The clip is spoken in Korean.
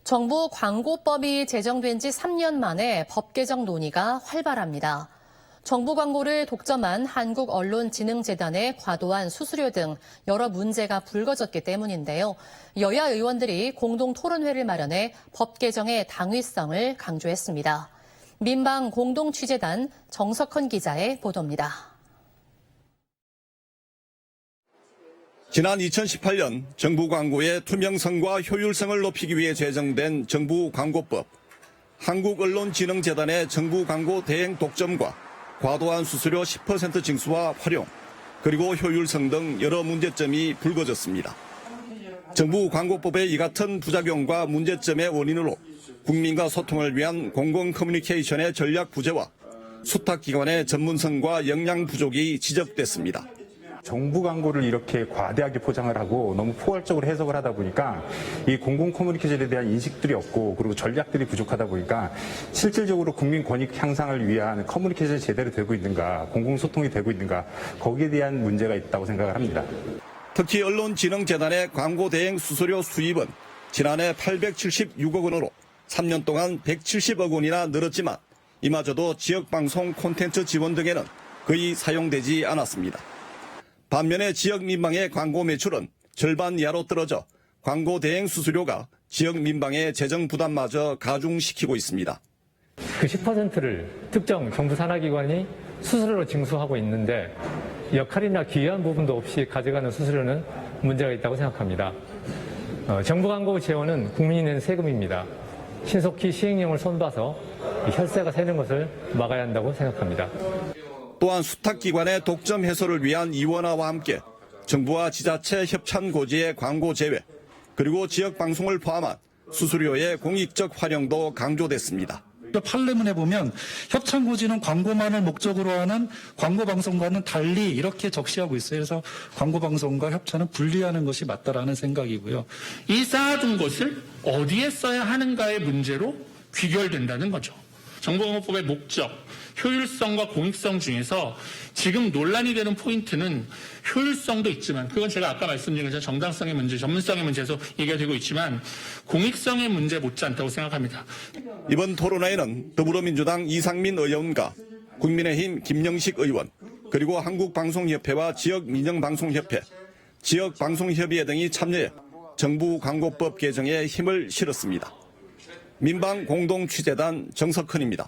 정부 광고법이 제정된 지 3년 만에 법 개정 논의가 활발합니다. 정부 광고를 독점한 한국언론진흥재단의 과도한 수수료 등 여러 문제가 불거졌기 때문인데요. 여야 의원들이 공동 토론회를 마련해 법 개정의 당위성을 강조했습니다. 민방 공동취재단 정석헌 기자의 보도입니다. 지난 2018년 정부 광고의 투명성과 효율성을 높이기 위해 제정된 정부 광고법, 한국언론진흥재단의 정부 광고 대행 독점과 과도한 수수료 10% 징수와 활용, 그리고 효율성 등 여러 문제점이 불거졌습니다. 정부 광고법의 이 같은 부작용과 문제점의 원인으로 국민과 소통을 위한 공공 커뮤니케이션의 전략 부재와 수탁기관의 전문성과 역량 부족이 지적됐습니다. 정부 광고를 이렇게 과대하게 포장을 하고 너무 포괄적으로 해석을 하다 보니까 이 공공 커뮤니케이션에 대한 인식들이 없고 그리고 전략들이 부족하다 보니까 실질적으로 국민 권익 향상을 위한 커뮤니케이션이 제대로 되고 있는가, 공공소통이 되고 있는가, 거기에 대한 문제가 있다고 생각을 합니다. 특히 언론진흥재단의 광고 대행 수수료 수입은 지난해 876억 원으로 3년 동안 170억 원이나 늘었지만 이마저도 지역방송 콘텐츠 지원 등에는 거의 사용되지 않았습니다. 반면에 지역 민방의 광고 매출은 절반 이하로 떨어져 광고 대행 수수료가 지역 민방의 재정 부담마저 가중시키고 있습니다. 그 10%를 특정 정부 산하기관이 수수료로 징수하고 있는데 역할이나 기여한 부분도 없이 가져가는 수수료는 문제가 있다고 생각합니다. 정부 광고 재원은 국민이 낸 세금입니다. 신속히 시행령을 손봐서 혈세가 새는 것을 막아야 한다고 생각합니다. 또한 수탁기관의 독점 해소를 위한 이원화와 함께 정부와 지자체 협찬 고지의 광고 제외, 그리고 지역 방송을 포함한 수수료의 공익적 활용도 강조됐습니다. 판례문에 보면 협찬 고지는 광고만을 목적으로 하는 광고 방송과는 달리 이렇게 적시하고 있어요. 그래서 광고 방송과 협찬은 분리하는 것이 맞다라는 생각이고요. 이 쌓아둔 것을 어디에 써야 하는가의 문제로 귀결된다는 거죠. 정보광고법의 목적, 효율성과 공익성 중에서 지금 논란이 되는 포인트는 효율성도 있지만, 그건 제가 아까 말씀드린 것처럼 정당성의 문제, 전문성의 문제에서 얘기가 되고 있지만 공익성의 문제 못지않다고 생각합니다. 이번 토론회에는 더불어민주당 이상민 의원과 국민의힘 김영식 의원, 그리고 한국방송협회와 지역민영방송협회, 지역방송협의회 등이 참여해 정부 광고법 개정에 힘을 실었습니다. 민방 공동취재단 정석헌입니다.